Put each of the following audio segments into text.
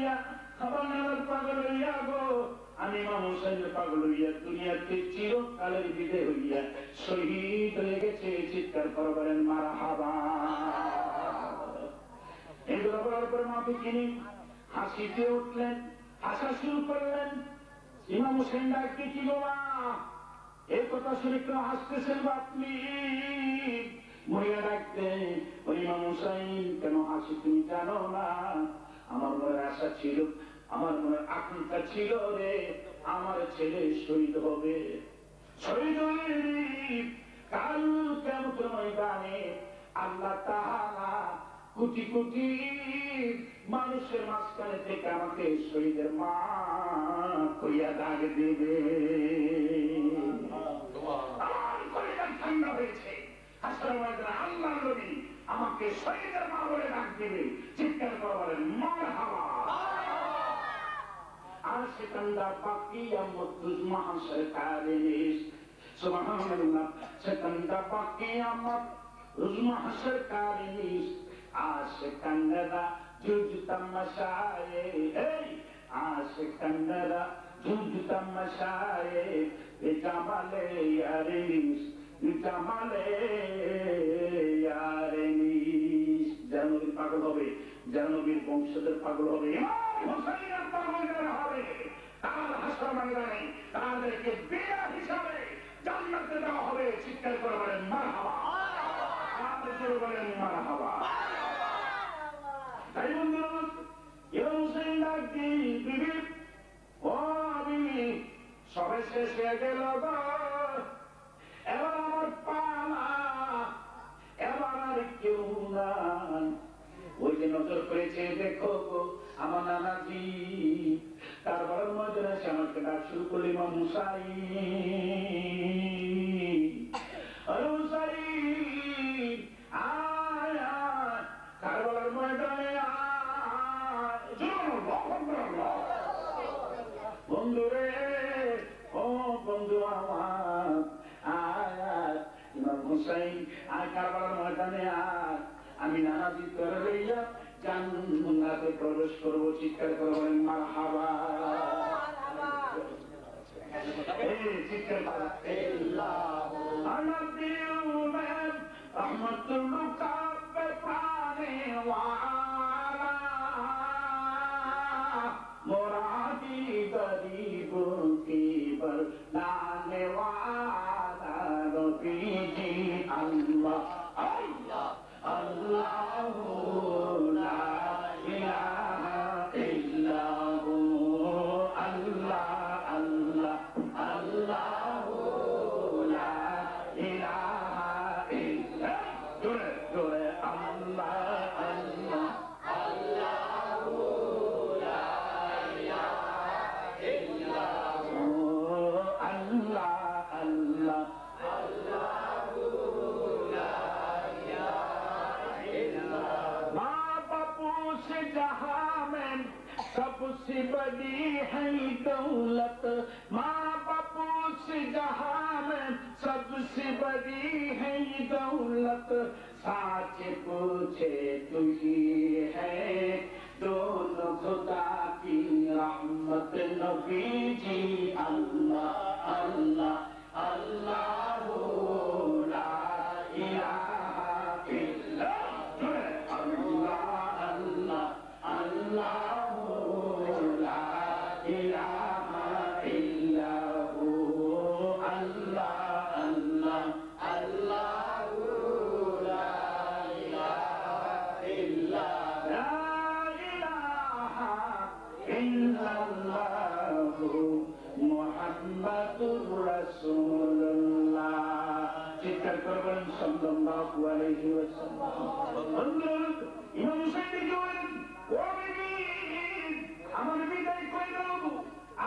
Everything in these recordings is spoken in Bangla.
হইয়া আমার নানার পাগল হইয়া গো আমি ইমাম হোসেনের পাগল হইয়া দুনিয়াতে চিরকালের বিদায় হইয়া শহীদ হয়ে গেছে। চিৎকার করে বলেন মারহাবা। এগুলো বলার পর মাকে তিনি হাসিতে উঠলেন, হাসা শুরু করলেন। ইমাম হোসেন ডাকতে কি গো মা, এই কথা শুনে কেউ হাসতেছেন বা আপনি? মহিলা ডাকতে ইমাম হোসেন কেন হাসি তুমি জানো না? আমার মনের আশা ছিল, আমার মনের আকাঙ্ক্ষা ছিল রে, আমার ছেলে শহীদ হবে। শহীদ হলে কাল কিয়ামতের ময়দানে আল্লাহ তাআলা কোটি কোটি মানুষের মাঝখানে থেকে আমাকে শহীদের মা কইয়া ডাক দেবে। ঠান্ডা হয়েছে, হাসরের ময়দানে আল্লাহর নবী আমাকে শহীদের মা বলে ডাক দেবে। চিৎকার করে বলেন মারহাবা। আর সেখানটা বাকি আমতুজ মাহশরকারিস সুবহানাল্লাহ। সেখানটা বাকি আমতুজ মাহশরকারিস আশিকানরা জুজ তামাশায়ে, এই আশিকানরা জুজ তামাশায়ে জামালে ইয়ারিস জামালে ইয়ারিস। জানবীর পাগল হবে, জানবীর বংশধর পাগল হবে, ইমাম হোসেনের পাগল যারা হবে তার হাসর ময়দানে তাদেরকে বিনা হিসাবে জান্নাতে দেওয়া হবে। চিৎকার করে বলেন মারহাবা, বলেন মারহাবা। তাই বন্ধুরা ইমাম হোসেন ডাক দি বিবি, ও বিবি সবাই শেষ হয়ে গেল গো, এবার আমার পালা, এবার আর কেউ নাই। ওই যে নজর করেছে দেখো গো আমার নানাজি, তারপর ময়দানে সে আমাকে ডাক শুরু করল ইমাম হুসাইন, হুসাইন আয় আয় কারবালার ময়দানে বন্ধু রে, ও বন্ধু আমার আয় আয়, ইমাম হুসাইন আয় কারবালার ময়দানে আয়, আমি নানাজি করে লইয়া জান্নাতে প্রবেশ করবো। চিৎকার করে বলেন মারহাবা। চিৎকার मोरादी गरीब की बरदाने वाला रबी जी अल्लाह अल्लाह अल्लाह ला इलाहा इल्लल्लाहु अल्लाह अल्लाह अल्लाह ला इलाहा इल्लल्लाह जोरे जोरे अल्लाह अल्लाह सबसे बड़ी है दौलत, माँ बापू से जहां में सबसे बड़ी है दौलत, साच पूछे तू ही है दोनों खुदा की रहमत नबी जी अल्लाह अल्लाह अल्लाह ला इलाहा इल्लल्लाह अल्लाह अल्लाह अल्लाह মুহাম্মাদুর রাসূলুল্লাহ। চিৎকার করে বলেন সাল্লাল্লাহু আলাইহি ওয়াসাল্লাম। ইমাম হুসাইন বলেন, ও বিবি আমার বিদায় করে দাও,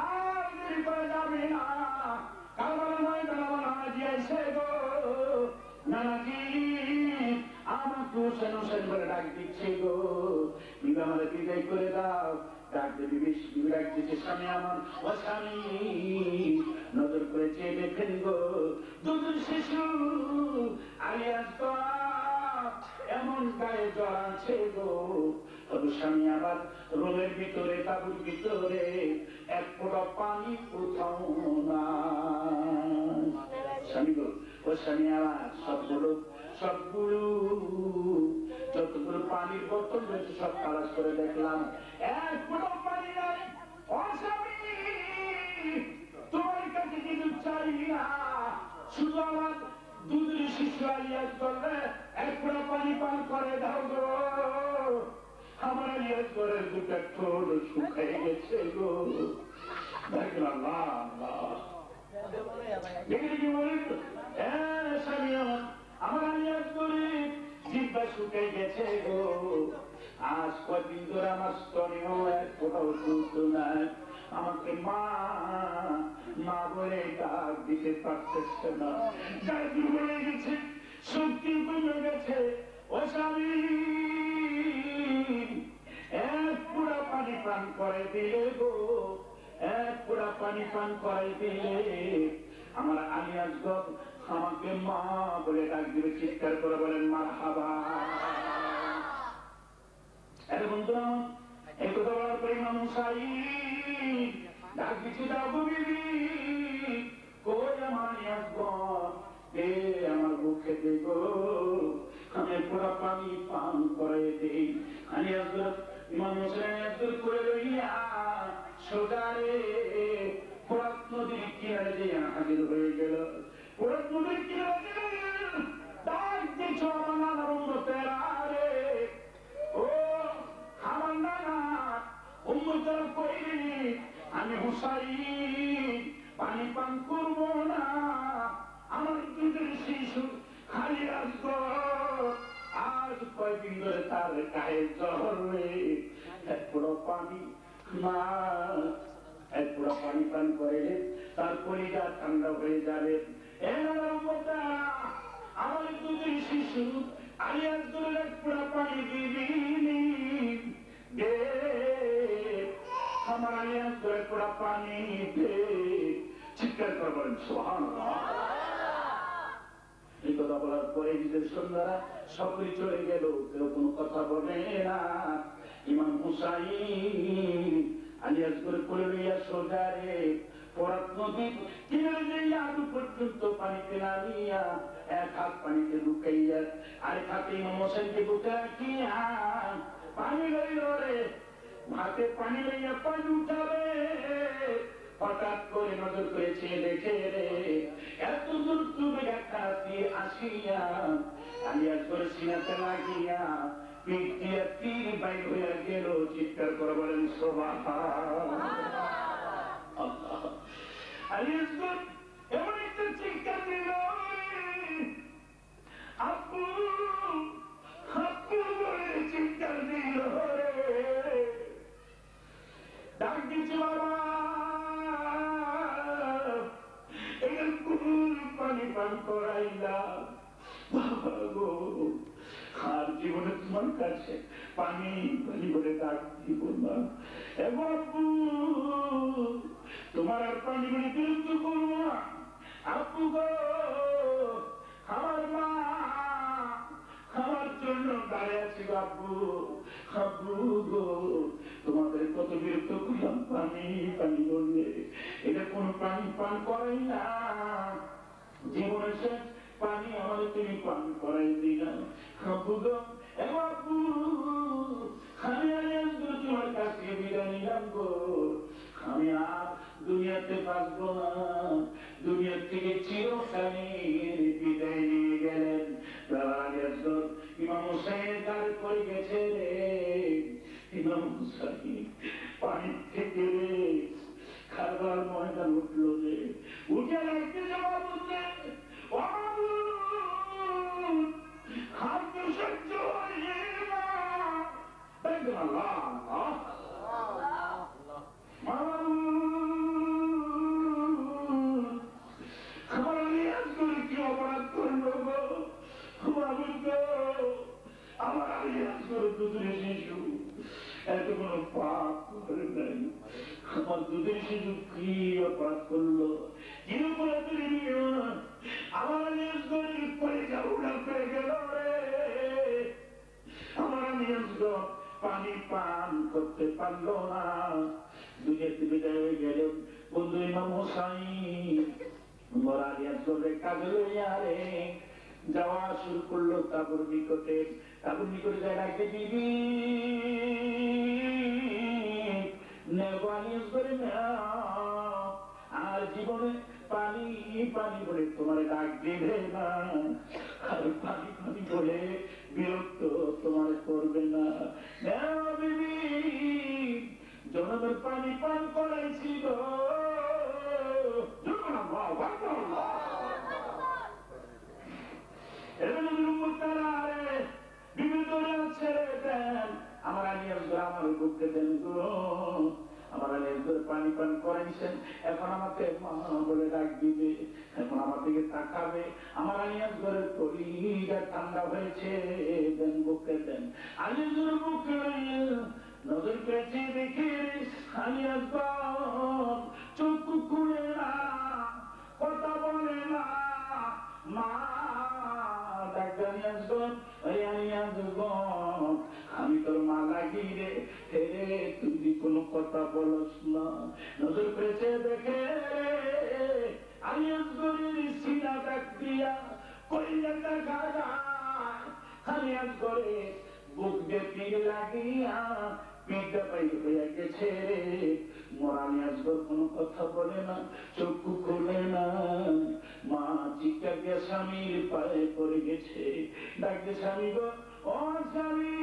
আর দেরি করা যাবে না, কারবালার ময়দানে আমার নানাজি আইছে গো, নানাজি আমাকে হোসেন হোসেন বলে ডাক দিচ্ছে গো, বিবি আমার বিদায় করে দাও। ডাক দেবী বেশি ডাক দিচ্ছে, স্বামী আমার, ও স্বামী নজর করে চেয়ে দেখেন গো দুজন শিশু আলিয়াস এমন গায়ে জ্বর আছে গো, তবে স্বামী আবার রোদের ভিতরে তাবুর ভিতরে এক ফোঁটা পানি কোথাও না। স্বামী গো, ও স্বামী আমার সবগুলো যতগুলো পানির বোতল রয়েছে সব তালাশ করে দেখলাম, এক ফোঁটা পানি নাই। ও স্বামী, তোমার কাছে কিছু চাই না, শুধু আমার দুধের শিশু আলিয়াজ করলে এক ফোঁটা পানি পান করে দাও গো। আমার আলিয়াজ করে দুটা ঠোঁট শুকাই গেছে গো। দেখলাম আমার আলিয়াজ করে জিব্বা শুকাই গেছে গো। আজ কদিন ধরে আমার স্তনেও এক ফোঁটাও দুধ নাই। আমাকে মা মা বলে ডাক দিতে পারতেছে না, গায়ে দুর্বল হয়ে গেছে, শক্তি কমে গেছে। ও স্বামী, এক পুরা পানি পান করে দিলে গো, এক পুরা পানি পান করে দিলে আমার আলিয়াজ গো আমাকে মা বলে ডাক দিবে, চিৎকার করে বলেন মারহাবা। আরে বন্ধুরা, এই কথা বলার পরে ইমাম সাঈদ ডাক দিচ্ছে, দাও গো বিবি, কই আমার আলিয়াজ গো, দে আমার বুকে দে গো, আমি পুরা পানি পান করে দেই। আলিয়াজ গো ইমাম সাঈদ করে লইয়া সোজারে ফোরাত নদীর কিনারে যে হাজির হয়ে গেল। ফোরাত নদীর কিনারে ডাক দিচ্ছ আমার নানা উম্মতেরা রে, ও আমার নানা উম্মতেরা কইলি আমি হুসাইন পানি পান করবো না, আমার দুধের শিশু খালি আসবো। আজ কয়দিন ধরে তার গায়ে জ্বর রে, এক পুরো পানি মা, এক পুরো পানি পান করে তার কলিজা ঠান্ডা হয়ে যাবে। আমার দুধের শিশু আলিয়াজ করে এক পুরো পানি দিবি দে, আমার আলিয়াজ করে পুরো পানি দে। চিৎকার করবেন সুবহানাল্লাহ। এই কথা বলার পরে নিজের সন্ধ্যারা সকলে চলে গেল, কেউ কোনো কথা বলে না। ইমাম হুসাইন আলিয়াজ করে করে লইয়া সোজারে ফোরাত নদী কিনারে যাইয়া আলু পর্যন্ত পানিতে নামিয়া এক হাত পানিতে লুকাইয়া আরেক হাতে ইমাম হোসেনকে বুকে রাখিয়া পানি লইল রে, হাতে পানি লইয়া পানি উঠাবে। হঠাৎ করে নজর করেছে, দেখে রে এত দূর তুমি একটা দিয়ে আসিয়া আলিয়াজ করে সিনাতে লাগিয়া পিঠ দিয়ে তীর বাইর হইয়া গেল। চিৎকার করে বলেন সুবহানাল্লাহ। আলিয়াজ করে এমন একটা চিৎকার দিল, আপু আপু বলে চিৎকার দিল রে, ডাক দিচ্ছে বাবা, পানি পান করাইলাম বাবা গো, আর জীবনে তোমার কাছে পানি পানি বলে ডাক দিব না। এবং আপু তোমার আর পানি বলে বিরক্ত করবো না। আপু গো, আমার মা আমার জন্য দাঁড়িয়ে আছে গো আপু, আপু গো, তোমাদের কত বিরক্ত করলাম পানি পানি বললে, এটা কোন পানি পান করাই না, জীবনের শেষ পানি আমাদের তুমি পান করাই দিলা। আপু গো, আপু আমি আলিয়াজ করে তোমার কাছে বিদায় নিলাম গো, আমি আর দুনিয়াতে বাঁচবো না। দুনিয়ার থেকে চিরকালীন বিদায় নিয়ে গেলেন। ইমাম হুসাইনের গায়ে পড়ে গেছে রে, ইমাম হুসাইন পানি থেকে খাবার ময়দান উঠলো রে, উঠে লাগতে যাওয়া বলছে খাদ্য সহ্য হয়ে না। দেখবেন আল্লাহ আমার আলিয়াজ করে কি অপরাধ করলো গো, আমার আলিয়াজ করে দুধের শিশু এত কোনো পাপ করে নাই। আমার দুধের শিশু কি অপরাধ করলো, কি অপরাধ আমার আলিয়াজ করে পরে যা উড়া পেয়ে গেল রে। আমার নিয়ন্ত্রণ পানি পান করতে পারলো না, দুনিয়াতে বিদায় হয়ে গেলেন। বন্ধু ইমাম হোসাইন মরানিয়াত করে কাজে লইয়া রে যাওয়া শুরু করলো তাবুর নিকটে। তাবুর নিকটে যায় রাখতে দিবি নেবানিয়াত করে না, আর জীবনে পানি পানি বলে তোমার ডাক দিবে না, আর পানি পানি বলে বিরক্ত তোমার করবে না। বিবি জনমের পানি পান করাইছিল, আমার আমার বুককে দেন গো, আমার পানি পান করাইছেন, এখন আমাকে মা বলে ডাক দিবে, এখন আমার দিকে তাকাবে, আমার আলিয়াস ঘরের কলিজা ঠান্ডা হয়েছে, দেন বুককে দেন। আলিয়াস বুকে নজর পেয়েছে দেখে আলিয়াস চোখ খুলে না, কথা বলে না, মা আমি তোর মা লাগি রে, হে তুই কোনো কথা বলস না। নজর পেয়েছে দেখে আলিয়াস গরির সিনা ডাক দিয়া কইলেন দেখা যায়, আলিয়াস গরে বুক দিয়ে পিড় লাগিয়া পিঠটা পাই হইয়া গেছে। মরানিয়াস গর কোনো কথা বলে না, চক্ষু খুলে না, মা চিৎকার দিয়ে স্বামীর পায়ে পড়ে গেছে, ডাকতে স্বামী গো, ও স্বামী,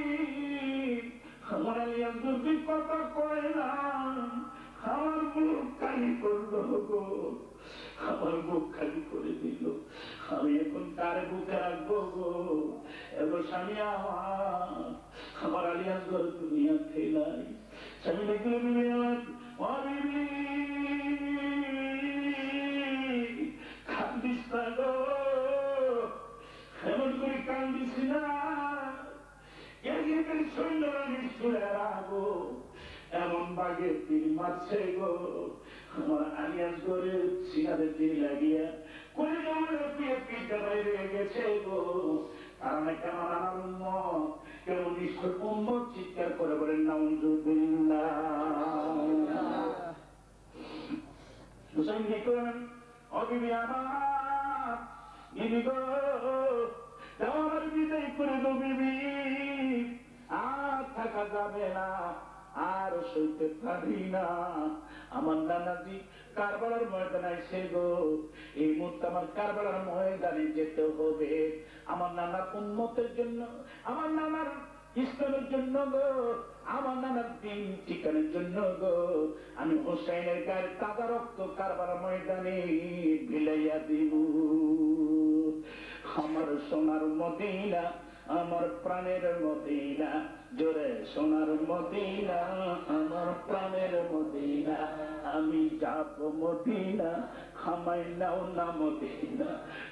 আমার আলিয়াস গর কথা কয় না, আমার মুখ খালি করলো গো, আমার বুক খালি করে দিল, আমি এখন কার বুকে রাখবো গো। এবার স্বামী আমার আলিয়াস ঘর দুনিয়াতে নাই। স্বামী দেখলো বিবি আমার, ও বিবি কান্দিস না গো, এমন করে কান্দিস না, সৈন্য নিষ্ঠুরে রাখবো, এমন বাঘে তীর মারছে গো, আমার আলিয়াস ঘরে সিনারে তীর লাগিয়া করে পিঠটা বাইরে গেছে গো। কারণ কেমন আমার উম্মত, কেমন নিষ্ঠুর উম্মত চিৎকার করে বলেন নাউজুবিল্লাহ। হুসাইন কি করেন, অবিবি আমার বিবি গো, আমার বিদায় করে দো বিবি, আর থাকা যাবে না, আর সইতে পারি না। আমার নানাজি কারবালার ময়দানে আইছে গো, এই মুহূর্তে আমার কারবালার ময়দানে যেতে হবে, আমার নানার উন্নতের জন্য, আমার নানার ইসলামের জন্য গো, আমার নানার দিন ঠিকানের জন্য গো, আমি হোসাইনের গায়ের তাজা রক্ত কারবালার ময়দানে বিলাইয়া দিব। আমার সোনার মদিনা, আমার প্রাণের মদিনা, জোরে সোনার মদিনা, আমার প্রাণের মদিনা, আমি যাব মদিনা, আমায় নাও না মদিনা,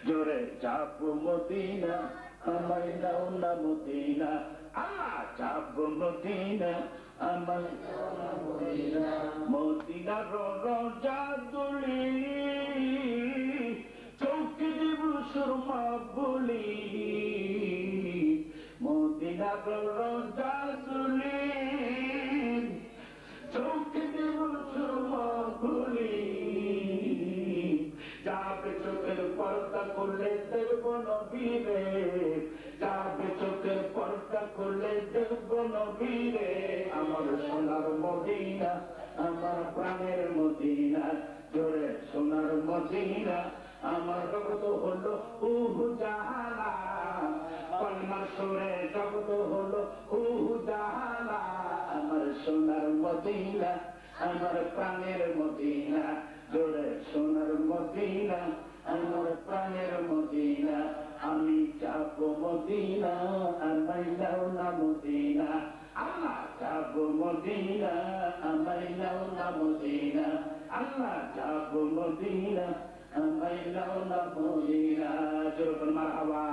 জোরে যাব মদিনা, আমায় নাও না মদিনা, আল্লাহ যাব মদিনা, আমায় নাও না মদিনা, মদিনার রোজা দুলি চৌকি দিব সুরমা বলি, মদিনার রোজা দুলি চৌকি দিব সুরমা বলি, যাবে চোখের পর্দা করলে দেখব নবীরে, যাবে চোখের পর্দা করলে দেখব নবীরে, আমার সোনার মদিনা, আমার প্রাণের মদিনা, জোরে সোনার মদিনা, আমার জগত হলো উজালা, কলমার সুরে জগত হলো উজালা, আমার সোনার মদিনা, আমার প্রাণের মদিনা, জোরে সোনার মদিনা, আমার প্রাণের মদিনা, আমি যাব মদিনা, আমায় নাও না মদিনা, আল্লাহ যাব মদিনা, আমায় নাও না মদিনা, আল্লাহ যাব মদিনা, আমায় নাও না মদিনা। জোরে মারহাবা।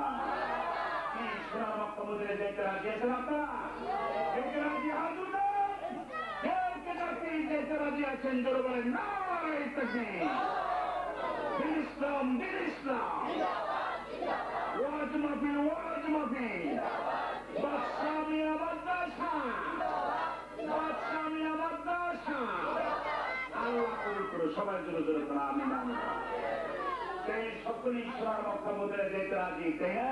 কি সোনার মক্কা মদিনায় যেতে রাজি আছেন আপনারা? যেতে রাজি হাজুর যেতে রাজি আছেন, জোরে বলেন নারায়ে তাকবীর। দিন ইসলাম, দিন ইসলাম, ওয়াজ মাহফিল, ওয়াজ মাহফিল, বাদশাহ মিয়া মাদ্রাসা, বাদশাহ মিয়া মাদ্রাসা। আল্লাহ কবুল করে সবাই জোরে জোরে করে আমিন আমিন। সেই সকলেই সোনার মক্কা মদিনায় যেতে রাজি, তাই না?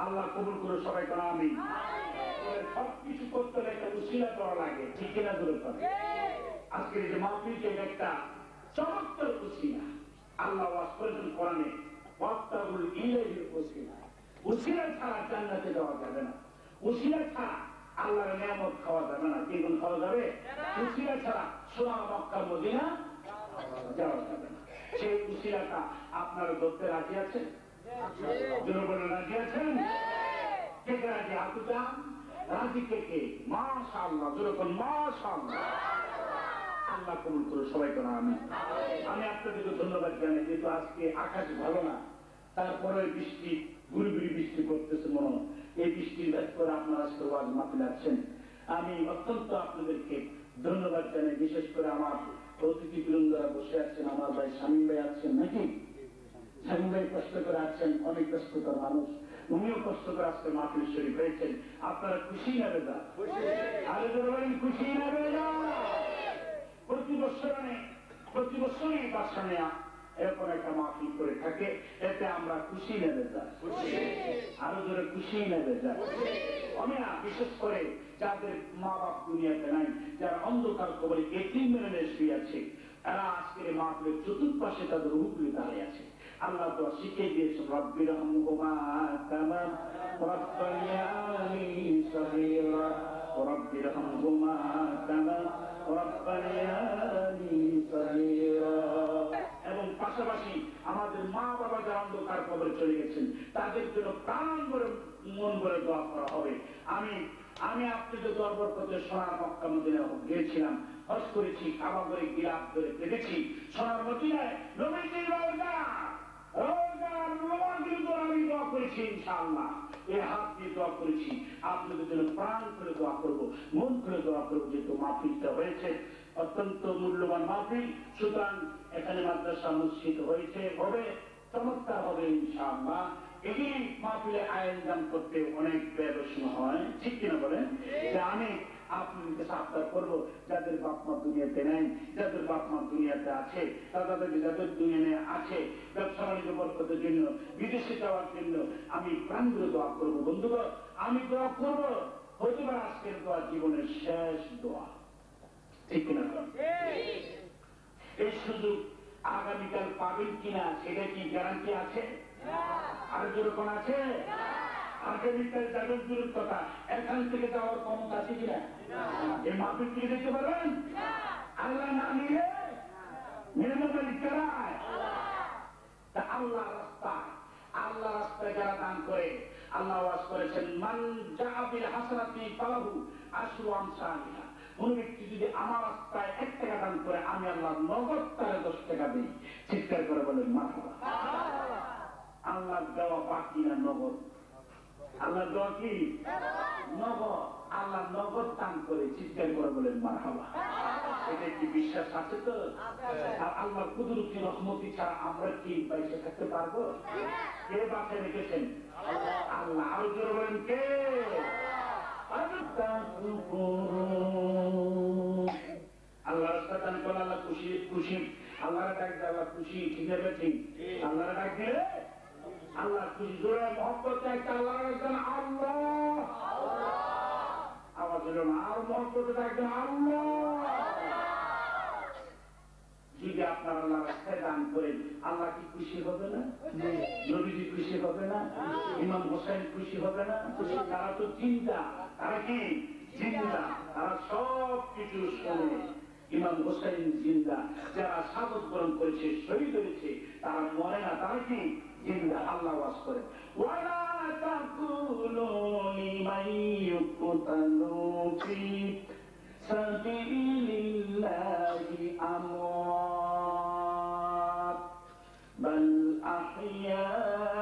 আল্লাহ কবুল করে সবাই করে আমিন। সবকিছু করতে হলে একটা উসিলা করা লাগে, ঠিক কিনা জোরে করে? আজকের যে মাহফিলকে একটা চমৎকার উসিলা আল্লাহ ওয়াজ করেছেন কোরআনে, ওয়াক্তাবুল ইলাইহিল উসিলা। উসিলা ছাড়া জান্নাতে যাওয়া যাবে না, উসিলা ছাড়া আল্লাহর নিয়ামত খাওয়া যাবে না। কি কোন খাওয়া যাবে? উসিলা ছাড়া সোনার মক্কা মদিনা যাওয়া যাবে না। সেই উসিলাটা আপনারা ধরতে রাজি আছেন? জনগণ রাজি আছেন? কে কে রাজি? আপু যান রাজি কে কে? মাশাআল্লাহ, যেরকম মাশাআল্লাহ। আল্লাহ কবুল করে সবাই করে আমিন। আমি আপনাদেরকে ধন্যবাদ জানাই, যেহেতু আজকে আকাশ ভালো না, তারপরে বৃষ্টি গুড়ি গুড়ি বৃষ্টি করতেছে মনে হয়। এই বৃষ্টির ব্যাস করে আপনারা আজকে ওয়াজ মাহফিলে আছেন। আমি অত্যন্ত আপনাদেরকে ধন্যবাদ জানাই। বিশেষ করে আমার অতিথি বৃন্দরা বসে আছেন, আমার ভাই শামীম ভাই আছেন নাকি? শামীম ভাই কষ্ট করে আছেন, অনেক কষ্টকর মানুষ, উনিও কষ্ট করে আজকে মাহফিল শরীফ হয়েছেন। আপনারা খুশি নেবে যা, আরে বলেন খুশি নেবে যা। প্রতি বছরই বাসা নেয়া এরকম একটা মাহফিল করে থাকে, এতে আমরা খুশি নেবে যাই, আরো জোরে খুশি নেবে যাই। আমি না বিশেষ করে যাদের মা বাপ দুনিয়াতে নাই, যারা অন্ধকার কবরে এতিম মেনে শুয়ে আছে, এরা আজকের মাহফিলের চতুর্পাশে তাদের উপরে দাঁড়িয়ে আছে। আল্লাহ তো শিখিয়ে দিয়েছেন, রব্বির হামহুমা কামা রাব্বায়ানি সগীরা, রব্বির হামহুমা কামা রাব্বায়ানি সগীরা। এবং পাশাপাশি আমাদের মা বাবা যারা অন্ধকার কবরে চলে গেছেন, তাদের জন্য প্রাণ ভরে মন ভরে দোয়া করা হবে। আমি আপনাদের দরবার করতে সোনার মক্কা মদিনা গিয়েছিলাম, হজ করেছি, কাবা করে গিলাপ ধরে কেঁদেছি। সোনার মদিনায় নবীজির রওজা আমি দোয়া করেছি, ইনশাআল্লাহ এই হাত দিয়ে দোয়া করেছি। আপনাদের জন্য প্রাণ করে দোয়া করবো, মন করে দোয়া করবো। যেহেতু মাহফিলটা হয়েছে অত্যন্ত মূল্যবান মাহফিল, সুতরাং এখানে মাদ্রাসা মসজিদ হয়েছে, হবে চমৎকার হবে ইনশাআল্লাহ। এই মাহফিলে আয়োজন করতে অনেক ব্যবসা হয়, ঠিক কিনা বলেন? আমি আপনাদেরকে সাবধান করবো, যাদের বাপ মা দুনিয়াতে নেই, যাদের বাপ মা দুনিয়াতে আছে, তাদের যাদের দুনিয়া আছে, ব্যবসা বাণিজ্য বরকতের জন্য, বিদেশে যাওয়ার জন্য আমি প্রাণ করে দোয়া করবো। বন্ধুগণ, আমি দোয়া করবো, হতে পারে আজকের দোয়া জীবনের শেষ দোয়া, ঠিক কিনা? এই সুযোগ আগামীকাল পাবেন কিনা সেটা কি গ্যারান্টি আছে? আর যেরকম আছে আগামীকাল যাবেন দূরের কথা, এখান থেকে যাওয়ার ক্ষমতা আছে কিনা? এই মাহফিল থেকে দেখতে পারবেন? আল্লাহ না নিলে নির্মল চালায়। আল্লাহ রাস্তায় যারা দান করে, আল্লাহ ওয়াজ করেছেন, মান জাআ বিল হাসানাতি ফালাহু আশরু আমসালিহা। কোন ব্যক্তি যদি আমার রাস্তায় 1 টাকা দান করে, আমি আল্লাহ নগদ তারে 10 টাকা দিই। চিৎকার করে বলেন মারহাবা। আল্লাহ দেওয়া বাকি না নগদ? আল্লাহ দেওয়া কি নগদ? আল্লাহ নগদ দান করে, চিৎকার করে বলেন মারহাবা। এটা কি বিশ্বাস আছে তো? আর আল্লাহর কুদরতি রহমতি ছাড়া আমরা কি বাইসে থাকতে পারবো? কে বাঁচিয়ে রেখেছেন? আল্লাহ। আরো জোরে বলেন কে? আল্লাহ রাস্তা দান করে আল্লাহ খুশি খুশি। আল্লাহর ডাক দিয়ে আল্লাহ খুশি, ঠিক আছে? ঠিক। আল্লাহর ডাক দিলে আল্লাহ খুশি। জোরে মহব্বত একটা আল্লাহর ডাকবেন আল্লাহ, আওয়াজ হলো না, আর মহব্বতে ডাকবেন আল্লাহ। যদি আপনার আল্লাহ রাস্তায় দান করেন, আল্লাহ কি খুশি হবে না? নবীজি খুশি হবে না? ইমাম হোসেন খুশি হবে না? তারা তো চিন্তা, তারা কি জিন্দা, তারা সব কিছু শোনে। ইমাম হোসেন জিন্দা, যারা শাহাদাত বরণ করেছে, শহীদ হয়েছে, তারা মরে না, তারা কি জিন্দা। আল্লাহ ওয়াজ করে, ওয়ালা তাকুলু লিমান ইউকতালু ফি সাবিলিল্লাহি আমওয়াত বাল আহইয়াউ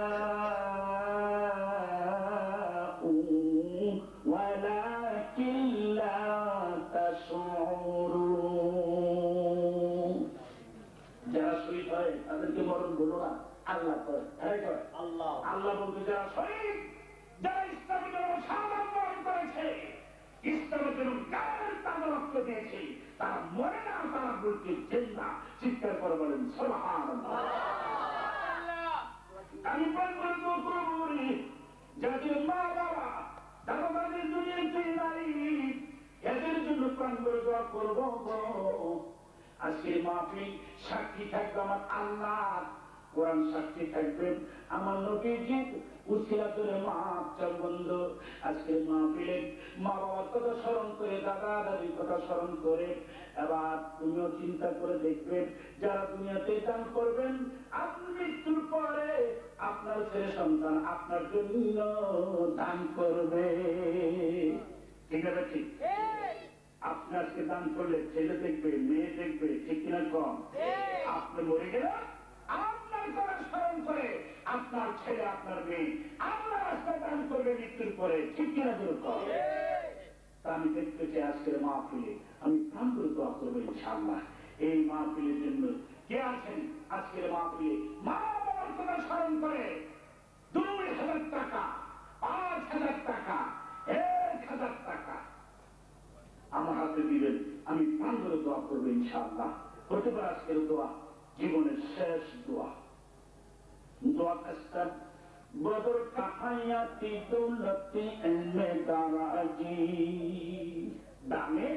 ওয়ালাকিন লা তাশউরুন। যারা শহীদ হয় তাদেরকে মরণ বলো না, আল্লাহ করে। আল্লাহ বলতে যারা শহীদ, যারা ইসলামী সাক্ষ্য দিয়েছি, তারা মরে না, তারা বলতে জিন্দা। চিৎকার করে বলেন সুবহানাল্লাহ। আমি বলি যাদের মা বাবা দাদা দাদির দুনিয়াতে নাই, এদের জন্য প্রাণ করে দোয়া করবো। আজকে মাহফিল সাক্ষী থাকবে আমার আল্লাহ, কোরআন সাক্ষী থাকবেন আমার নবীজি, উসিলা করে মাপ চাল বন্ধু। আজকে মাহফিলে মা বাবার কথা স্মরণ করে, দাদা দাদির কথা স্মরণ করে, এবার তুমিও চিন্তা করে দেখবেন, যারা দুনিয়াতে দান করবেন, আপনি মৃত্যুর পরে আপনার ছেলে সন্তান আপনার জন্য দান করবে। ঠিক আছে? ঠিক। আপনি আজকে দান করলে ছেলে দেখবে, মেয়ে দেখবে, ঠিক কিনা কম? আপনি মরে গেলে আপনার কথা স্মরণ করে আপনার ছেলে আপনার মেয়ে আপনার রাস্তায় দান করবে মৃত্যুর পরে, ঠিক কিনা জোর কম? তা আমি দেখতে চাই আজকের মাহফিলে আমি প্রাণ করে দোয়া করবো ইনশাআল্লাহ। এই মাহফিলের জন্য কে আছেন আজকের মাহফিলে মা বাবার কথা স্মরণ করে 2000 টাকা, 5000 টাকা, 1000 টাকা আমার হাতে দিবেন, আমি প্রাণ করে দোয়া করবো ইনশাআল্লাহ। হতে পারে আজকের দোয়া জীবনের শেষ দোয়া। দোয়া কাজটা বদর কাহায়াতি দৌলতি এলমে দারাজি। দামে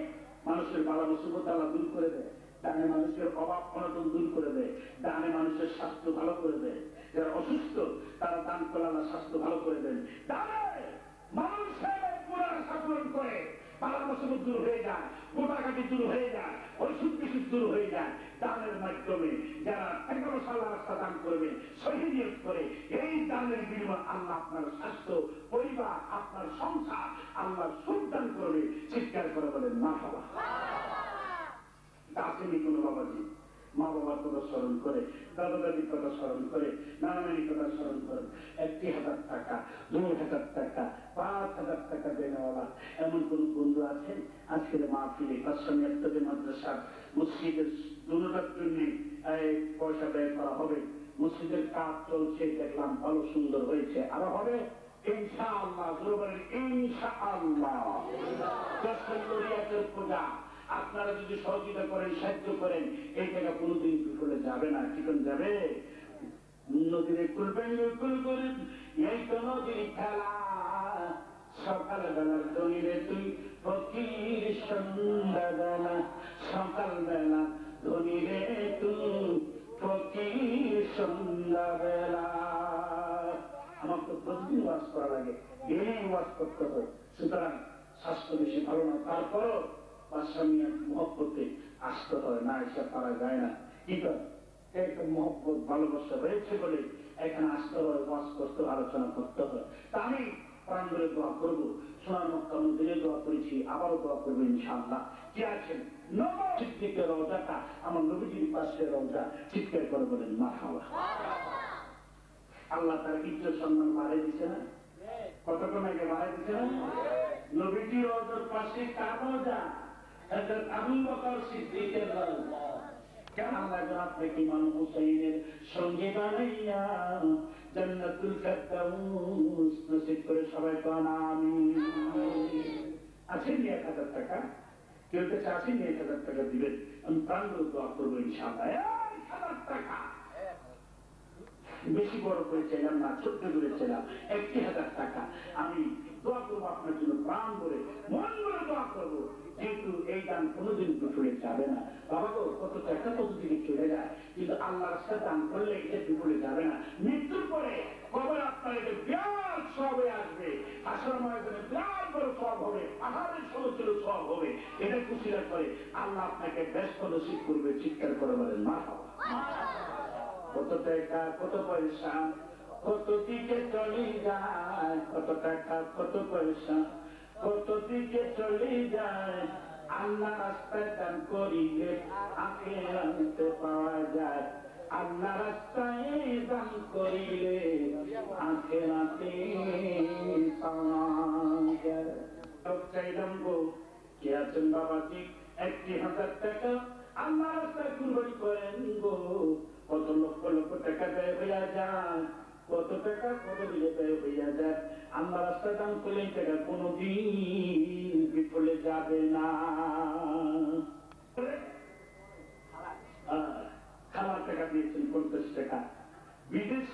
মানুষের বালা মুসিবত আল্লাহ দূর করে দেয়, দানে মানুষের অভাব অনটন দূর করে দেয়, দানে মানুষের স্বাস্থ্য ভালো করে দেয়। যারা অসুস্থ তারা দান করলে আল্লাহ স্বাস্থ্য ভালো করে দেন। দানে মানুষের পুরা সাপোর্ট করে বালা মুসিবত দূর হয়ে যায়, গোটাঘাটি দূর হয়ে যায়, অসুখ বিসুখ দূর হয়ে যায়। দানের মাধ্যমে যারা 11 সাল রাস্তা দান করবে, শহীদ করে, এই দানের বিনিময়ে আল্লাহ আপনার স্বাস্থ্য, পরিবার, আপনার সংসার আল্লাহ সুখ দান করবে। চিৎকার করে বলেন মারহাবা। আসেনি কোন বাবাজি মা বাবার কথা স্মরণ করে, দাদা দাদির কথা স্মরণ করে, নানা নানির কথা স্মরণ করেন, 1000 টাকা, 2000 টাকা, 5000 টাকা দেওয়ালা এমন কোন বন্ধু আছেন? আজকের মাহফিলে কাশামি একটা মাদ্রাসা মসজিদের দুটার জন্য পয়সা ব্যয় করা হবে। মসজিদের কাজ চলছে, দেখলাম ভালো সুন্দর হয়েছে, আরো হবে ইনশাআল্লাহ। ইনশাআল্লাহ পূজা আপনারা যদি সহযোগিতা করেন, সাহায্য করেন, এই টাকা কোনোদিন বিফলে যাবে না। ঠিকন যাবে? নদীরে খুলবেন কুল করেন, এই তো নদীর খেলা। সকাল বেলার দনিরে তুই ফকির, সন্ধ্যাবেলা সকাল বেলা ধনিরে তুই ফকির, সন্ধ্যাবেলা। আমার তো প্রতিদিন ওয়াজ করা লাগে, এই ওয়াজ করতে হয়। সুতরাং স্বাস্থ্য বেশি ভালো না, তারপরও বাদশামিয়া মহব্বতে আসতে হয়, না এসে পারা যায় না। কি করে একটা মহব্বত ভালোবাসা রয়েছে বলে এখানে আসতে হয়, ওয়াজ করতে, আলোচনা করতে হয়। তা আমি প্রাণ ধরে দোয়া করবো, সোনার মক্কা মন্দিরে দোয়া করেছি, আবারও দোয়া করবো ইনশাআল্লাহ। কে আছেন নবদিকে রওজাটা আমার নবীজির পাশে রওজা? চিৎকার করে বলেন মারহাবা। আল্লাহ তার ইজ্জত সম্মান বাড়াই দিচ্ছে না? কতক্ষণ আগে বাড়াই দিচ্ছে না? নবীজির রওজার পাশে কার রওজা? হযরত আবু বকর সিদ্দিকের রওজা। কেন আল্লাহ আপনাকে ইমাম হুসাইনের সঙ্গে বানাইয়া জান্নাতুল ফেরদাউস নসিব করে সবাই কোন আমিন। আছেন 1000 টাকা? কেউ তো চাচ্ছেন 1000 টাকা দিবেন, আমি প্রাণ করে দোয়া করবো ইনশাআল্লাহ। 1000 টাকা বেশি বড় করে চাইলাম না, ছোট্ট করে চাইলাম 1000 টাকা। আমি দোয়া করবো আপনার জন্য, প্রাণ করে মন করে দোয়া করবো, যেহেতু এই দান কোনোদিন বিফলে যাবে না। বাবা গো, কত টাকা কতদিন চলে যায়, কিন্তু আল্লাহ রাস্তায় দান করলে এটা বিফলে যাবে না। মৃত্যুর পরে কবরে আপনার এটা বিরাট সব হয়ে আসবে, হাসর ময়দানে বিরাট বড় সব হবে, পাহাড়ের সমুদ্র সব হবে। এটা খুশিরা করে আল্লাহ আপনাকে ব্যস্ত নসিব করবে। চিৎকার করে বলেন মারহাবা। কত টাকা, কত পয়সা, কত দিকে চলে যায়, কত টাকা, কত পয়সা, কত দিকে চলে যায়। আল্লাহ রাস্তায় দান করিলে আখিরাতে পাওয়া যায়। আল্লাহ রাস্তায় দান করিলে আখিরাতে পাওয়া যায়। চাইলাম গো, কে আছেন বাবাজি 1000 টাকা আল্লাহ রাস্তায় কুরবানি করেন গো? কত লক্ষ লক্ষ টাকা ব্যয় হইয়া যায়, কত টাকা কত দিকে ব্যয় হইয়া যায়। আল্লাহ রাস্তায় দান করলে টাকা কোনোদিন বিফলে যাবে না। বিদেশ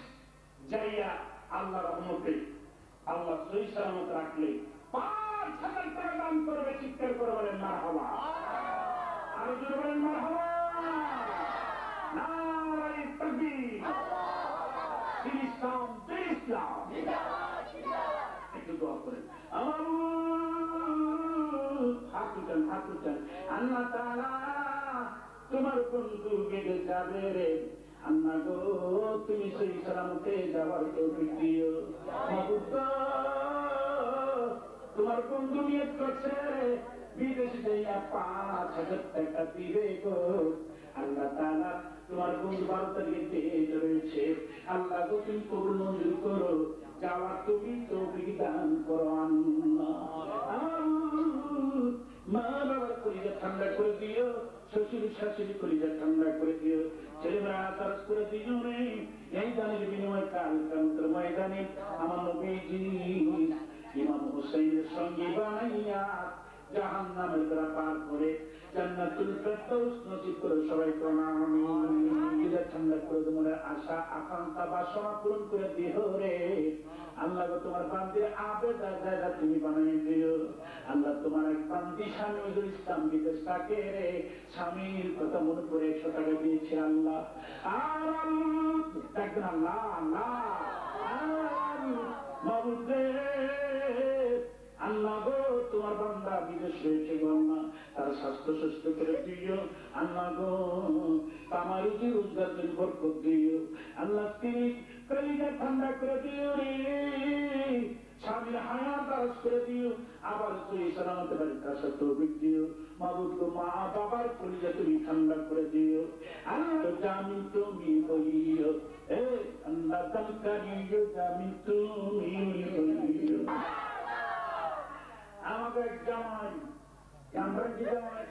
যাইয়া আল্লাহ রহমতে আল্লাহ সহি সালামত রাখলে 5,000 টাকা দান করবে। চিৎকার করে বলেন মারহাবা, আরো জোরে বলেন মারহাবা। নারায়ে তাকবীর, ইসলাম ইসলাম। একটু দোয়া করেন। আমার হাত উঠান। আল্লাহ তাআলা তোমার বন্ধু বিদেশ যাবে রে, আল্লাহ গো তুমি সেই সালামতে যাওয়ার তৌফিক দিও। তোমার বন্ধু নিয়ত করছে বিদেশে যাইয়া 5,000 টাকা দিবে গো। আল্লাহ তাআলা তোমার বন্ধু 12 তারিখে ডেট রয়েছে, আল্লাহ গো তুমি কবুল মঞ্জুর করো, যাওয়ার তুমি তৌফিক দান করো। মা বাবার কলিজা ঠান্ডা করে দিও, শ্বশুর শাশুড়ি কলিজা ঠান্ডা করে দিও, ছেলেমেয়েরা আতারাজ করে দিও রে। এই দানের বিনিময় কাল কান্তের ময়দানে আমার নবীজি ইমাম হুসাইনের সঙ্গে বানাইয়া জাহান্নামের দ্বারা পার করে জান্নাতুল ফেরদাউস নসিব করে সবাই প্রণাম। কলিজা ঠান্ডা করে তোমার আশা আকাঙ্ক্ষা বাসনা পূরণ করে দিও রে। আল্লাহ গো তোমার বান্দির আবেদা জায়গা তুমি বানিয়ে দিও। আল্লাহ তোমার এক বান্দি স্বামী নজরুল ইসলাম বিদেশ থাকে রে, স্বামীর কথা মনে করে 100 টাকা দিয়েছে আল্লাহ। আর দেখবেন আল্লাহ আল্লাহ আল্লাহ গো তোমার বান্দা বিদেশ রয়েছে গো, আল্লাহ তার স্বাস্থ্য সুস্থ করে দিও। আল্লাহ গো আমার রুজি রোজগার তুমি বরকত দিও। আল্লাহ তিনি কলিজা ঠান্ডা করে দিও রে, স্বামীর হায়াত দারাজ করে দিও, আবার সহি সালামতে বাড়িতে আসার তৌফিক দিও। মাবুদ গো মা বাবার কলিজা তুমি ঠান্ডা করে দিও। আল্লাহ জামিন তুমি বলিও, এ আল্লাহ তালকারিও জামিন তুমি বলিও। আমাকে এক জামাই, আমরা কি জামাই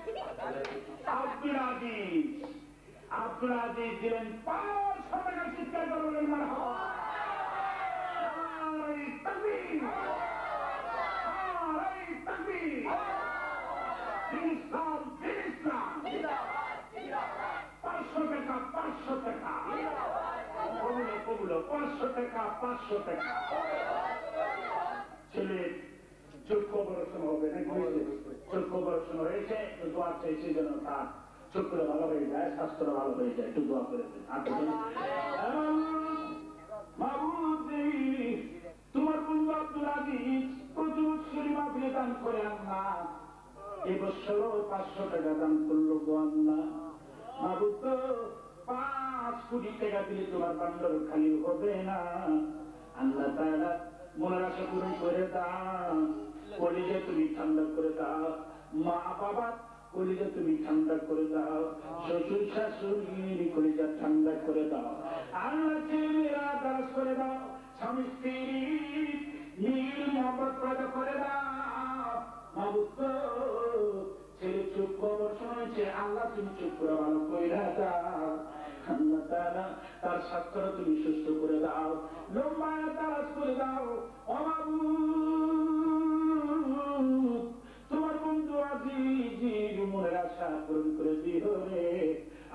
আব্দুল আজিজ দিলেন 500 টাকা। চিৎকার করলেন মারহাবা। নারায়ে তাকবীর, নারায়ে তাকবীর। ইসলাম ইসলাম। 500 টাকা 500 টাকা কবুল 500 টাকা 500 টাকা। ছেলে চক্ষু অপারেশন হবে নাকি? চক্ষু অপারেশন হয়েছে, দোয়া চাইছে যেন তার চক্ষুটা ভালো হয়ে যায়, স্বাস্থ্যটা ভালো হয়ে যায়, একটু দোয়া করে দেন। তোমার বন্ধু আব্দুল আজিজ প্রচুর শরীফা ফিরে দান করে আল্লাহ এবছর 500 টাকা দান করলো গো আল্লাহ। মাবুদ 5 কোটি টাকা দিলে তোমার বান্দার খালি হবে না। আল্লাহ তাআলা মনের আশা পূরণ করে দাও, কলিজা তুমি ঠান্ডা করে দাও, মা বাবা কলিজা তুমি ঠান্ডা করে দাও, শ্বশুর শাশুড়ির কলিজা ঠান্ডা করে দাও। আল্লাহ ছেলেমেয়েরা দারাজ করে দাও, স্বামী স্ত্রী মিল মহব্বত পয়দা করে দাও। মাবুদ ছেলে চুপ খবর শুনেছে, আল্লাহ তুমি চুপ করে ভালো কইরা দাও। আল্লাহ তাআলা তার স্বাস্থ্য তুমি সুস্থ করে দাও, লম্বা দারাজ করে দাও। তোমার বন্ধু আজিজ মনের আশা পূরণ করে দিও রে।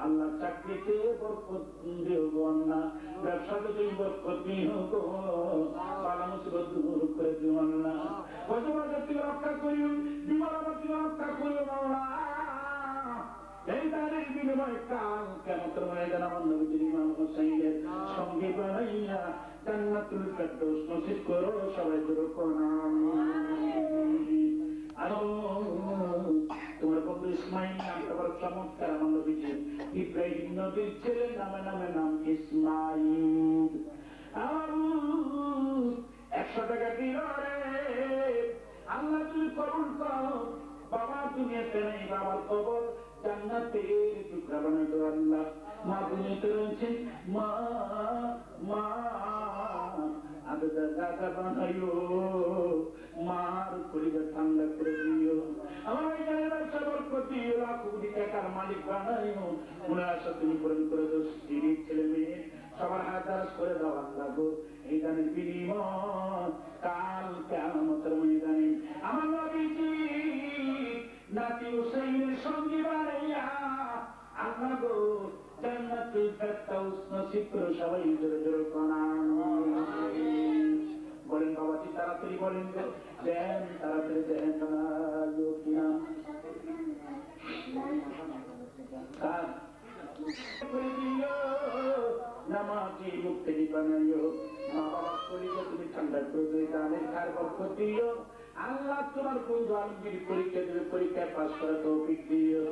আল্লাহ চাকরিতে বরকত দিও গো, আল্লাহ ব্যবসাতে তুমি বরকত দিও গো, বালা মুসিবত দূর করে দিও আল্লাহ। গজবাজার তুমি রক্ষা করিও, বিমার তুমি রক্ষা করিও আল্লাহ। এই দানের বিনিময়ে কাল কিয়ামতের ময়দানে আমার নবীজি ইমাম হুসাইনের সঙ্গে বানাইয়া জান্নাতুল ফেরদাউস নসিব করো, সবাই দূর করো আমিন। আর তোমার বন্ধু ইসমাইল নামটা বড় চমৎকার, আমার নবীজি ইব্রাহিম নবীর ছেলে নামে নাম ইসমাইল। আর 100 টাকা দিল রে, আল্লাহ তুমি কবুল করো। বাবা দুনিয়াতে নেই, বাবার কবর জান্নাতের টুকরা বানাই দাও আল্লাহ। মা দুনিয়াতে রয়েছে, মা মা আদা দাদা বানাইও, মার কলিজা ঠান্ডা করে দিও। আমার এখানে ব্যবসা বরকত দিও, লাখ কোটি টাকার মালিক বানাইও। মনে আশা তুমি পূরণ করে দাও, স্ত্রী ছেলে মেয়ে সবার হাত দারাজ করে দাও আল্লাহ গো। এই দানের বিনিময় কাল কিয়ামতের ময়দানে আমার নবীজি নাতি হুসাইনের সঙ্গে বাড়াইয়া আল্লাহ গো জান্নাতুল ফেরদাউস নসিব করে সবাই জোরে জোরে কানান বলেন বাবাজি তাড়াতাড়ি বলেন দেন তাড়াতাড়ি দেন নামাজি মুক্তি বানাইও মা বাবা করিও তুমি ঠান্ডা করে দানের খার বরকত দিও আল্লাহ তোমার বন্ধু আলমগীর পরীক্ষা দেবে পরীক্ষায় পাস করা তৌফিক দিও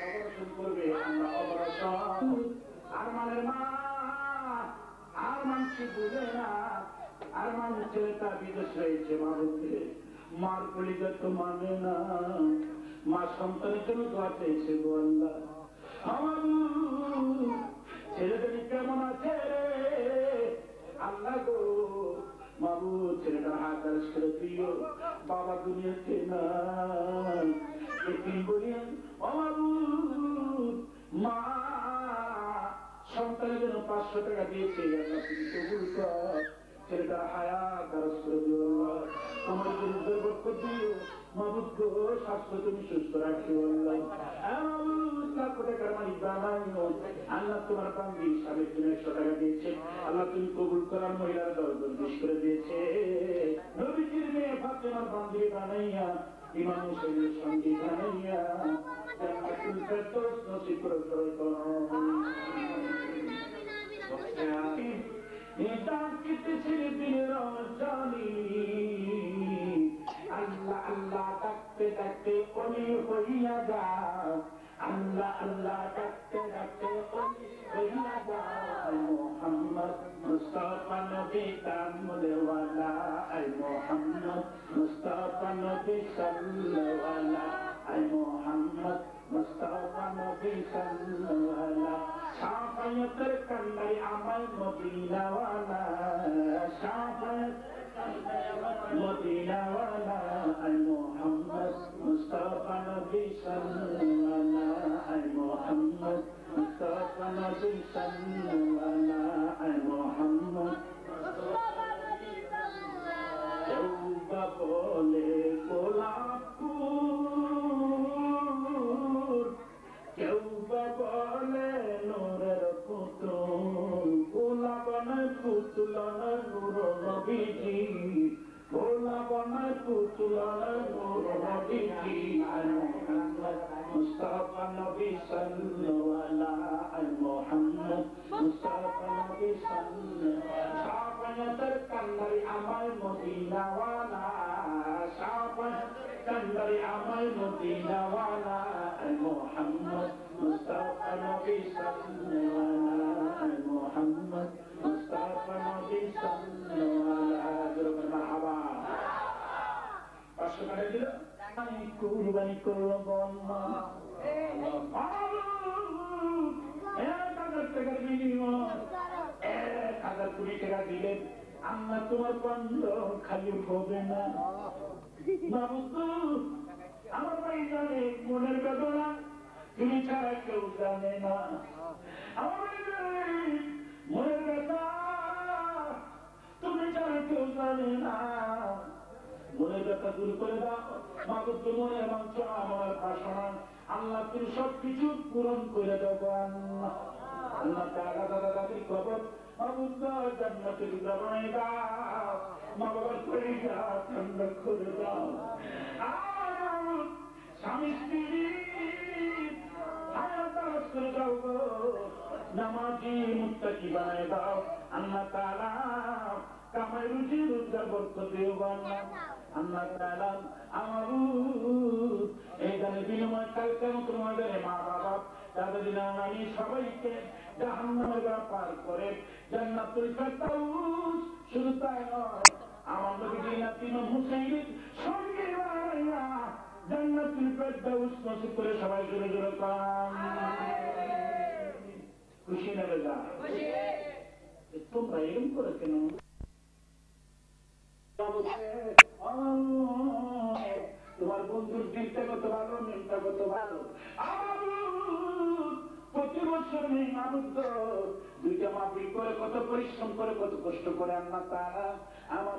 অবরোধ করবে আল্লাহ অবরোধ আরমানের মা আর মানছি বুঝে না আর মান ছেলেটা বিদেশ রয়েছে মা বলতে মার কলিজা তো মানে না মা সন্তানের জন্য দোয়া চেয়েছে গো আল্লাহ আমার ছেলেটা কেমন আছে আল্লাহ গো বাবু ছেলেটার হাত দাস করে দিও বাবা দুনিয়াতে না বলিয়েন ও বাবু মা সন্তানের জন্য 500 টাকা দিয়েছে তুমি কবুল কর ছেলেটার হায়াত দাস করে দিও আমার জন্য বরকত দিও মাবুদ গো স্বাস্থ্য তুমি সুস্থ রাখিও আল্লাহ তোমার বান্দি স্বামীর জন্য 100 টাকা দিয়েছে আল্লাহ তুমি কবুল করার মহিলার 10 জন বিশ করে দিয়েছে নবীজির মেয়ে ফাতেমার বান্দি বানাইয়া ইমাম হুসাইনের সঙ্গী বানাইয়া জান্নাতুল ফেরদৌস নসিব করে আল্লাহ আল্লাহ ডাকতে ডাকতে অলি হইয়া যাও আল্লাহ আল্লাহ ডাকতে ডাকতে অলি হইয়া যাও মোহাম্মদ মুস্তাফা নবী কামলেওয়ালা আই মোহাম্মদ মুস্তাফা নবী সাল্লাল্লাহু আই মোহাম্মদ মুস্তাফা নবী সাল্লাল্লাহু শাফায়াতের কান্দাই আমার মদিনাওয়ালা শাফায়াত মদিনাওয়ালা আই মোহাম্মদ মুস্তাফা নবী সাল্লাল্লাহু আই মোহাম্মদ মুস্তাফা নবী সাল্লাল্লাহু আই মোহাম্মদ কেউ বা বলে গোলাপপুর কেউ বা বলে নূরের পুতুল গোলা বানায় পুতুল নূর নবীজি গোলা বানায় পুতুল নূর নবীজি আই মোহাম্মদ মুস্তাফা নবী সাল্লাল্লাহু আই মোহাম্মদ মুস্তাফা নবী সাল্লাল্লাহু শাফায়াতের কান্দারি আমায় মদিনাওয়ালা শাফায়াতের কান্দারি আমায় মদিনাওয়ালা আই মোহাম্মদ মুস্তাফা নবী সাল্লাল্লাহু আই মোহাম্মদ মুস্তাফা নবী সাল্লাল্লাহু মারহাবা 500 টাকা দিল আমি কুরবানি করলাম আল্লাহ 1000 টাকার বিনিময় 1020 টাকা দিলেন আল্লাহ তোমার বন্ধ খালি হবে না মাবুদ আমার ভাই জানে মনের বেদনা তুমি ছাড়া কেউ জানে না আমার ভাই জানে মনের বেদনা তুমি ছাড়া কেউ জানে না মনের ব্যথা দূর করে দাও মাবুদ মনের মাংস আমার বাসনা আল্লাহ তুমি সবকিছু পূরণ করে দেবো আল্লাহ তাআলা দাদা দাদির কবর মাবুদ জান্নাতের বানাই দাও মা বাবার কলিজা ঠান্ডা করে দাও স্বামী স্ত্রী হায়াত দারাজ করে দাও গো নামাজি মুত্তাকি বানাই দাও আল্লাহ তাআলা কামাই রুজি রোজগার বরকত দিও আল্লাহ আল্লাহ তাআলা আমার এই গানের বিনিময় কালকে তোমাদের মা বাবা দাদা দিনা নানি সবাইকে জাহান্নামের বেড়া পার করে জান্নাতুল ফেরদাউস শুধু তাই নয় আমার নবী নাতি ইমাম হুসাইনের সঙ্গে বানাইয়া জান্নাতুল ফেরদাউস নসিব করে সবাই জোরে জোরে কান খুশি না বেজা তোমরা এরকম করে কেন তোমার বন্ধুর দিনটা কত ভালো মনটা কত ভালো প্রতি বছর নেই মানুষ তো দুইটা মাহফিল করে কত পরিশ্রম করে কত কষ্ট করে আল্লাহ তাআলা আমার